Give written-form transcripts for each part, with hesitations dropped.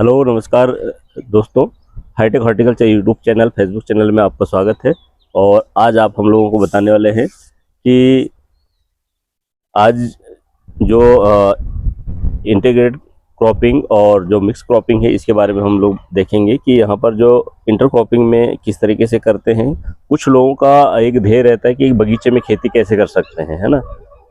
Hello नमस्कार दोस्तों, hitech horticulture YouTube channel Facebook channel में आपका स्वागत है। और आज आप हम लोगों को बताने वाले हैं कि आज जो इंटीग्रेटेड क्रॉपिंग और जो मिक्स क्रॉपिंग है इसके बारे में हम लोग देखेंगे कि यहाँ पर जो इंटर क्रॉपिंग में किस तरीके से करते हैं। कुछ लोगों का एक ध्येय रहता है कि बगीचे में खेती कैसे कर सकते हैं, है ना।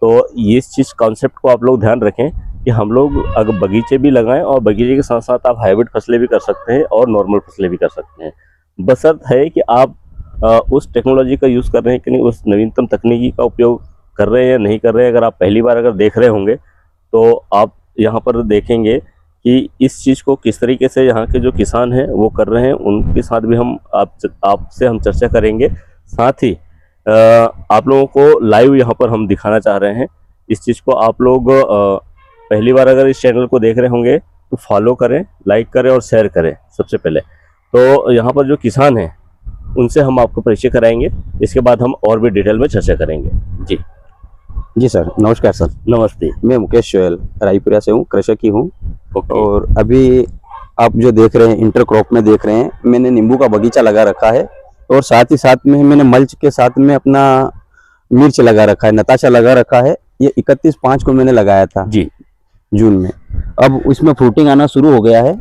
तो इस चीज़ कॉन्सेप्ट को आप लोग ध्यान रखें कि हम लोग अगर बगीचे भी लगाएं और बगीचे के साथ साथ आप हाइब्रिड फसलें भी कर सकते हैं और नॉर्मल फसलें भी कर सकते हैं। बशर्त है कि आप उस टेक्नोलॉजी का यूज़ कर रहे हैं कि नहीं, उस नवीनतम तकनीकी का उपयोग कर रहे हैं या नहीं कर रहे हैं। अगर आप पहली बार अगर देख रहे होंगे तो आप यहाँ पर देखेंगे कि इस चीज़ को किस तरीके से यहाँ के जो किसान हैं वो कर रहे हैं, उनके साथ भी हम आपसे हम चर्चा करेंगे। साथ ही आप लोगों को लाइव यहाँ पर हम दिखाना चाह रहे हैं। इस चीज़ को आप लोग पहली बार अगर इस चैनल को देख रहे होंगे तो फॉलो करें, लाइक करें और शेयर करें सबसे पहले। तो यहाँ पर जो किसान हैं उनसे हम आपको परिचय कराएंगे, इसके बाद हम और भी डिटेल में चर्चा करेंगे। जी सर, नमस्कार सर। नमस्ते। मैं मुकेश चोयल रायपुरा से हूँ, कृषक ही हूँ। और अभी आप जो देख रहे हैं इंटर क्रॉप में देख रहे हैं, मैंने नींबू का बगीचा लगा रखा है और साथ ही साथ में मैंने मल्च के साथ में अपना मिर्च लगा रखा है, नताशा लगा रखा है। ये 31/5 को मैंने लगाया था जी, जून में। अब इसमें फ्रूटिंग आना शुरू हो गया है।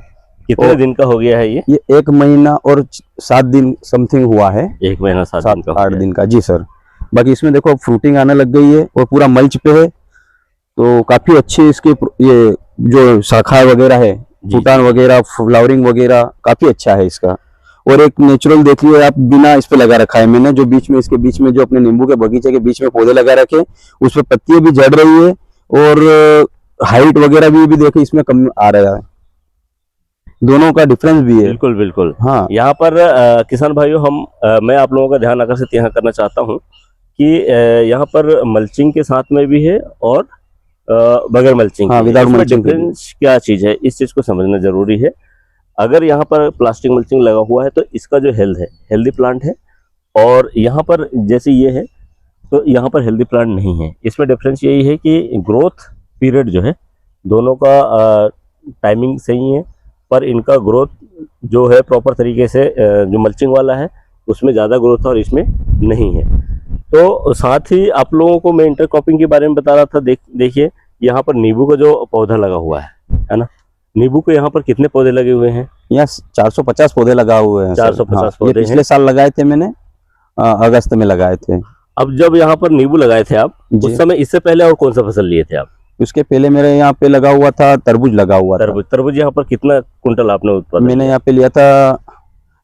कितने दिन का हो गया है ये? 1 महीना और 7 दिन समथिंग हुआ है। 1 महीना 7 दिन का, 8 दिन का। जी सर। बाकी इसमें देखो फ्रूटिंग आने लग गई है और पूरा मल्च पे है, तो काफी अच्छी इसकी ये जो शाखा वगैरह है, फूटान वगैरह, फ्लावरिंग वगैरह काफी अच्छा है इसका। और एक नेचुरल देख लिए आप, बिना इस पे लगा रखा है मैंने, जो बीच में इसके बीच में जो अपने नींबू के बगीचे के बीच में पौधे लगा रखे, उस पे पत्तियां भी झड़ रही है और हाइट वगैरह भी देखे इसमें कम आ रहा है। दोनों का डिफरेंस भी है। बिल्कुल बिल्कुल। हाँ, यहाँ पर किसान भाइयों मैं आप लोगों का ध्यान आकर्षित यहाँ करना चाहता हूँ कि यहाँ पर मल्चिंग के साथ में भी है और बगैर मल्चिंग। हाँ, विदाउट मल्चिंग। डिफरेंस क्या चीज़ है, इस चीज़ को समझना जरूरी है। अगर यहाँ पर प्लास्टिक मल्चिंग लगा हुआ है तो इसका जो हेल्दी प्लांट है, और यहाँ पर जैसे ये है तो यहाँ पर हेल्दी प्लांट नहीं है। इसमें डिफरेंस यही है कि ग्रोथ पीरियड जो है दोनों का टाइमिंग सही है, पर इनका ग्रोथ जो है प्रॉपर तरीके से जो मल्चिंग वाला है उसमें ज़्यादा ग्रोथ है और इसमें नहीं है। तो साथ ही आप लोगों को मैं इंटरक्रॉपिंग के बारे में बता रहा था। देखिए यहाँ पर नींबू का जो पौधा लगा हुआ है ना। नींबू के यहाँ पर कितने पौधे लगे हुए हैं? यहाँ 450 पौधे लगा हुए हैं। 450 पौधे। पिछले साल लगाए थे मैंने, अगस्त में लगाए थे। अब जब यहाँ पर नींबू लगाए थे आप, उस समय इससे पहले और कौन सा फसल लिए थे आप? उसके पहले मेरे यहाँ पे लगा हुआ था तरबूज लगा हुआ था। तरबूज यहाँ पर कितना कुंटल आपने उत्पादन? मैंने यहाँ पे लिया था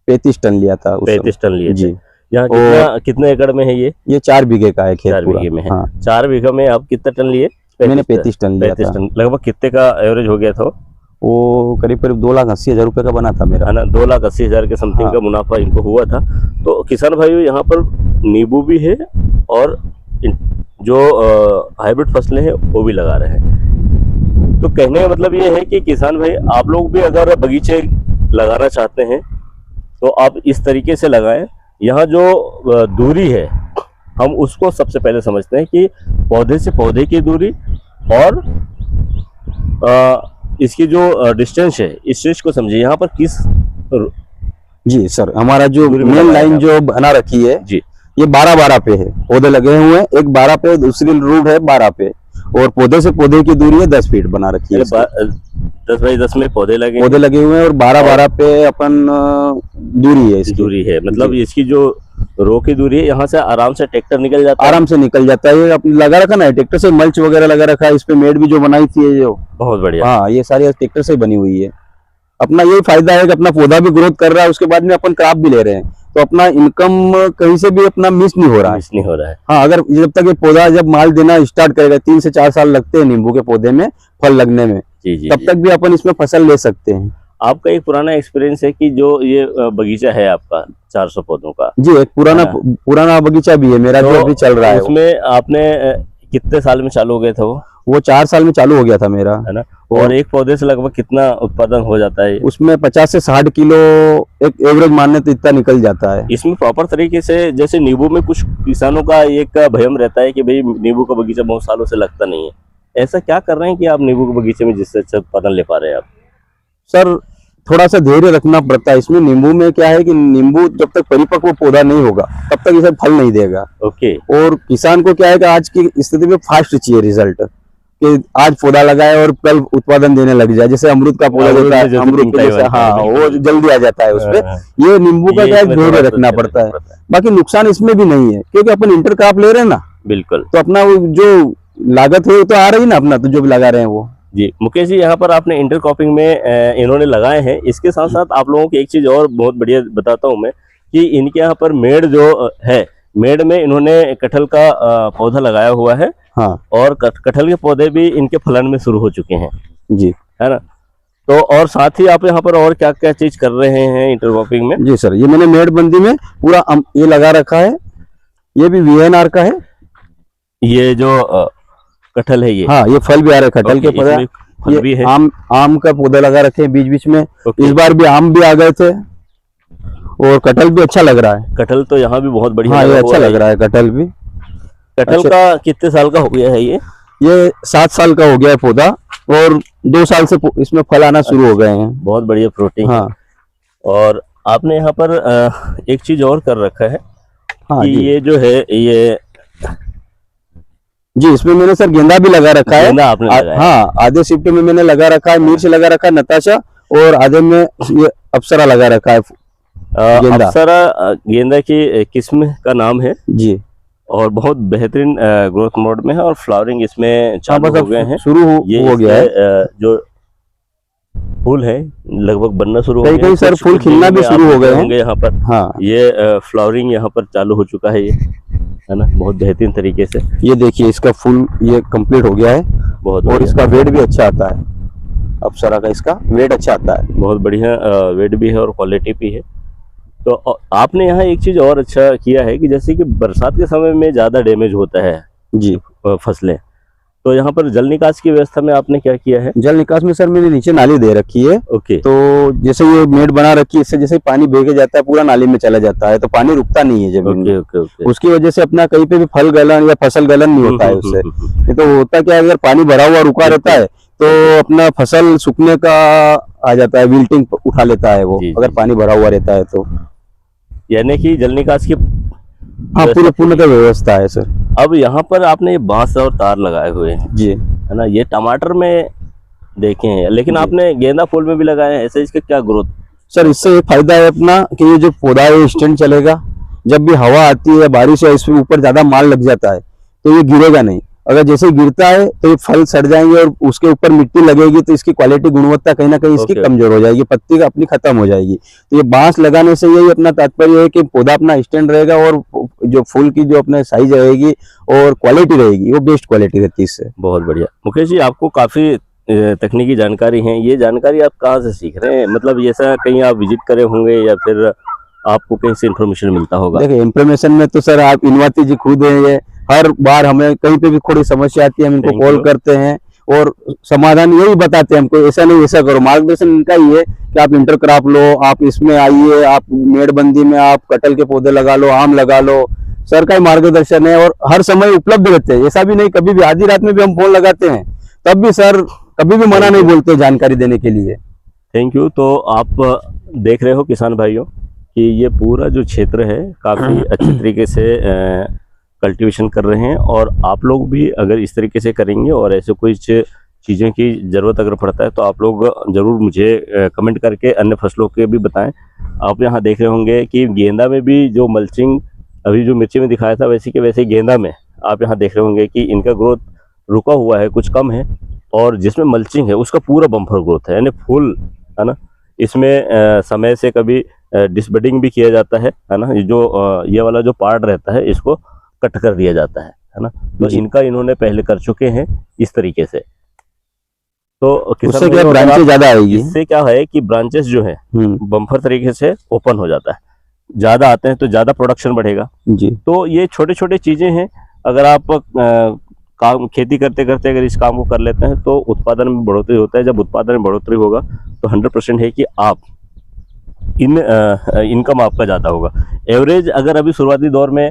35 टन लिया था। 35 टन लिए जी। यहाँ कितने एकड़ में है ये? 4 बीघे का है खेत। 4 बीघे में है। हाँ। 4 बीघा में आप कितना टन लिए? मैंने 35 टन लिया था। लगभग कितने का एवरेज हो गया था वो? करीब 2,80,000 रुपए का बना था मेरा, है ना। 2,80,000 के समथिंग का मुनाफा इनको हुआ था। तो किसान भाइयों यहाँ पर नींबू भी है और जो हाइब्रिड फसलें हैं वो भी लगा रहे हैं। तो कहने का मतलब ये है कि किसान भाई आप लोग भी अगर बगीचे लगाना चाहते हैं तो आप इस तरीके से लगाएं। यहाँ जो दूरी है हम उसको सबसे पहले समझते हैं कि पौधे से पौधे की दूरी और इसकी जो डिस्टेंस है, इस चीज को समझिए। यहाँ पर किस जी सर, हमारा जो मेन लाइन जो बना रखी है जी, ये 12-12 पे है। पौधे लगे हुए हैं, एक 12 पे, दूसरी रूट है 12 पे, और पौधे से पौधे की दूरी है 10 फीट बना रखी है। 10 बाई 10 में पौधे लगे हुए हैं और 12-12 पे अपन दूरी है। दूरी है मतलब इसकी जो रो की दूरी है, यहाँ से आराम से ट्रैक्टर निकल जाता है। आराम से निकल जाता है। ये अपने लगा रखा ना ट्रैक्टर से, मल्च वगैरह लगा रखा है। इस पे मेड भी जो बनाई थी ये जो बहुत बढ़िया। हाँ, ये सारी ट्रैक्टर से बनी हुई है। अपना यही फायदा है कि अपना पौधा भी ग्रोथ कर रहा है, उसके बाद में अपन क्रॉप भी ले रहे हैं, तो अपना इनकम कहीं से भी अपना मिस नहीं हो रहा है। हाँ, अगर जब तक ये पौधा जब माल देना स्टार्ट करेगा, 3 से 4 साल लगते हैं नींबू के पौधे में फल लगने में, तब तक भी अपन इसमें फसल ले सकते हैं। आपका एक पुराना एक्सपीरियंस है कि जो ये बगीचा है आपका 400 पौधों का? जी, एक पुराना बगीचा भी है मेरा, जो अभी चल रहा है। उसमें आपने कितने साल में चालू हो गया था वो 4 साल में चालू हो गया था मेरा, है ना। और एक पौधे से लगभग कितना उत्पादन हो जाता है? उसमें 50 से 60 किलो एक एवरेज मानने तो इतना निकल जाता है। इसमें प्रॉपर तरीके से, जैसे नींबू में कुछ किसानों का एक भयम रहता है कि भाई नींबू का बगीचा बहुत सालों से लगता नहीं है, ऐसा क्या कर रहे हैं कि आप नींबू के बगीचे में जिससे अच्छा उत्पादन ले पा रहे हैं आप? सर थोड़ा सा धैर्य रखना पड़ता है। इसमें नींबू में क्या है कि नींबू जब तक परिपक्व पौधा नहीं होगा तब तक इसे फल नहीं देगा। ओके। और किसान को क्या है कि आज की स्थिति में फास्ट चाहिए रिजल्ट, कि आज पौधा लगाए और कल उत्पादन देने लग जाए। जैसे अमरूद का पौधा देता है, अमरूद के जैसे, हाँ वो जल्दी आ जाता है उसमें। ये नींबू का क्या है, धैर्य रखना पड़ता है। बाकी नुकसान इसमें भी नहीं है, क्योंकि अपन इंटर क्रॉप ले रहे हैं ना, बिल्कुल। तो अपना वो जो लागत है वो तो आ रही ना अपना, तो जो भी लगा रहे हैं वो। जी मुकेश जी, यहाँ पर आपने इंटरक्रॉपिंग में इन्होंने लगाए हैं। इसके साथ साथ आप लोगों की एक चीज और बहुत बढ़िया बताता हूँ मैं, कि इनके यहाँ पर मेड़ जो है, मेड़ में इन्होंने कटहल का पौधा लगाया हुआ है। हाँ। और कटहल के पौधे भी इनके फलन में शुरू हो चुके हैं जी, है ना। तो और साथ ही आप यहाँ पर और क्या क्या चीज कर रहे हैं इंटरक्रॉपिंग में? जी सर, ये मैंने मेड़बंदी में पूरा ये लगा रखा है। ये भी VNR का है। ये जो कटहल है ये, हाँ, ये फल भी आ रहा है कटहल के पौधा। फल भी है। आम का पौधा लगा रखे हैं बीच बीच में। इस बार भी आम भी आ गए थे और कटहल भी अच्छा लग रहा है। कटहल तो यहाँ भी बहुत बढ़िया। हाँ, ये अच्छा लग रहा है कटहल भी। कटहल का कितने साल का हो गया है ये 7 साल का हो गया है पौधा, और 2 साल से इसमें फल आना शुरू हो गए हैं। बहुत बढ़िया फ्रूटिंग। हाँ। और आपने यहाँ पर एक चीज और कर रखा है। हाँ कि जी। ये जो है ये जी, इसमें मैंने सर गेंदा भी लगा रखा है। गेंदा आपने लगाया? हाँ, आधे शिफ्ट में मैंने लगा रखा है मिर्च लगा रखा है, नताशा, और आधे में ये अप्सरा लगा रखा है गेंदा। अप्सरा गेंदा की किस्म का नाम है जी। और बहुत बेहतरीन ग्रोथ मोड में है, और फ्लावरिंग इसमें चालू हो गए हैं, शुरू हो गया है। जो फूल है लगभग बनना शुरू हो कहीं गए कहीं सर फूल खिलना भी शुरू हो गए होंगे यहाँ पर। हाँ, ये फ्लावरिंग यहाँ पर चालू हो चुका है, ये है ना, बहुत बेहतरीन तरीके से। ये देखिए इसका फूल ये कंप्लीट हो गया है, बहुत और इसका वेट भी अच्छा आता है। अप्सरा का इसका वेट अच्छा आता है, बहुत बढ़िया वेट भी है और क्वालिटी भी है। तो आपने यहाँ एक चीज और अच्छा किया है कि जैसे कि बरसात के समय में ज्यादा डैमेज होता है जी फसलें, तो यहाँ पर जल निकास की व्यवस्था में आपने क्या किया है? जल निकास में सर मैंने नीचे नाली दे रखी है। ओके। तो जैसे ये मेड बना रखी है, इससे जैसे पानी बह के जाता है पूरा नाली में चला जाता है, तो पानी रुकता नहीं है जमीन में। ओके। उसकी वजह से अपना कहीं पे भी फल गलन या फसल गलन नहीं होता है उससे। ये तो होता क्या है, अगर पानी भरा हुआ रुका रहता है तो अपना फसल सूखने का आ जाता है, विल्टिंग उठा लेता है वो, अगर पानी भरा हुआ रहता है तो। यानी कि जल निकास की हाँ, पूर्ण का व्यवस्था है सर। अब यहाँ पर आपने ये बांस और तार लगाए हुए हैं जी, है ना, ये टमाटर में देखे हैं, लेकिन आपने गेंदा फूल में भी लगाए हैं, ऐसे इसका क्या ग्रोथ? सर इससे एक फायदा है अपना कि ये जो पौधा है ये स्टैंड चलेगा। जब भी हवा आती है या बारिश है, इसमें ऊपर ज्यादा माल लग जाता है तो ये गिरेगा नहीं। अगर जैसे गिरता है तो ये फल सड़ जाएंगे, और उसके ऊपर मिट्टी लगेगी तो इसकी क्वालिटी गुणवत्ता कहीं ना कहीं इसकी कमजोर हो जाएगी, पत्ती का अपनी खत्म हो जाएगी। तो ये बांस लगाने से यही अपना तात्पर्य है कि पौधा अपना स्टैंड रहेगा, और जो फूल की जो अपने साइज रहेगी और क्वालिटी रहेगी वो बेस्ट क्वालिटी रहती है इससे। बहुत बढ़िया। मुकेश जी, आपको काफी तकनीकी जानकारी है, ये जानकारी आप कहाँ से सीख रहे हैं? मतलब ऐसा कहीं आप विजिट करे होंगे या फिर आपको कहीं से इन्फॉर्मेशन मिलता होगा? देखिए, इन्फॉर्मेशन में तो सर आप इनवाती जी खुद हैं। ये हर बार हमें कहीं पे भी थोड़ी समस्या आती है, हम इनको कॉल करते हैं और समाधान यही बताते हैं हमको, ऐसा नहीं ऐसा करो। मार्गदर्शन इनका ही है कि आप इंटर क्रॉप लो, आप इसमें आइए, आप मेड़बंदी में आप कटहल के पौधे लगा लो, आम लगा लो। सर का ही मार्गदर्शन है, और हर समय उपलब्ध रहते हैं। ऐसा भी नहीं कभी भी आधी रात में भी हम फोन लगाते हैं, तब भी सर कभी भी मना नहीं बोलते जानकारी देने के लिए। Thank you. तो आप देख रहे हो किसान भाइयों कि ये पूरा जो क्षेत्र है काफ़ी अच्छे तरीके से कल्टीवेशन कर रहे हैं, और आप लोग भी अगर इस तरीके से करेंगे और ऐसे कुछ चीज़ों की ज़रूरत अगर पड़ता है तो आप लोग ज़रूर मुझे कमेंट करके अन्य फसलों के भी बताएं। आप यहाँ देख रहे होंगे कि गेंदा में भी जो मल्चिंग अभी जो मिर्ची में दिखाया था, वैसे के वैसे गेंदा में आप यहाँ देख रहे होंगे कि इनका ग्रोथ रुका हुआ है, कुछ कम है, और जिसमें मल्चिंग है उसका पूरा बम्पर ग्रोथ है, यानी फुल, है ना। इसमें समय से कभी डिसबडिंग भी किया जाता है ना, ये वाला जो पार्ट रहता है इसको कट कर दिया जाता है ना। तो इनका इन्होंने पहले कर चुके हैं इस तरीके से। तो उससे क्या ब्रांचेस ज्यादा आएगी, इससे क्या है कि ब्रांचेस जो है बम्पर तरीके से ओपन हो जाता है, ज्यादा आते हैं तो ज्यादा प्रोडक्शन बढ़ेगा जी। तो ये छोटे छोटे चीजें हैं, अगर आप काम खेती करते करते अगर इस काम को कर लेते हैं तो उत्पादन में बढ़ोतरी होता है। जब उत्पादन में बढ़ोतरी होगा तो 100% है कि आप इनकम आपका ज्यादा होगा। एवरेज अगर अभी शुरुआती दौर में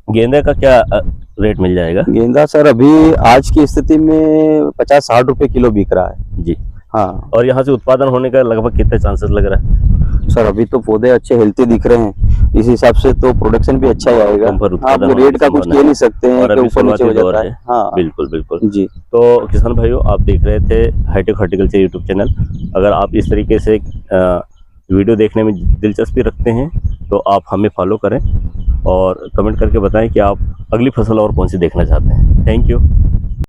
गेंदे का क्या रेट मिल जाएगा? गेंदा सर अभी आज की स्थिति में 50-60 रुपए किलो बिक रहा है जी। हाँ और यहाँ से उत्पादन होने का लगभग कितने चांसेस लग रहा है? सर, अभी तो पौधे अच्छे हेल्थी दिख रहे हैं, इस हिसाब से तो प्रोडक्शन भी अच्छा ही आएगा। बम्पर आप उत्पादन रेट का कुछ होने कह नहीं सकते हैं और कि अभी ऊपर नीचे हो शुरुआती दौर जाता है। है। हाँ बिल्कुल बिल्कुल। जी। तो किसान भाइयों, आप देख रहे थे हाईटेक हॉर्टिकल्चर यूट्यूब चैनल। अगर आप इस तरीके से वीडियो देखने में दिलचस्पी रखते हैं तो आप हमें फॉलो करें और कमेंट करके बताएं कि आप अगली फसल और कौन सी देखना चाहते हैं। Thank you.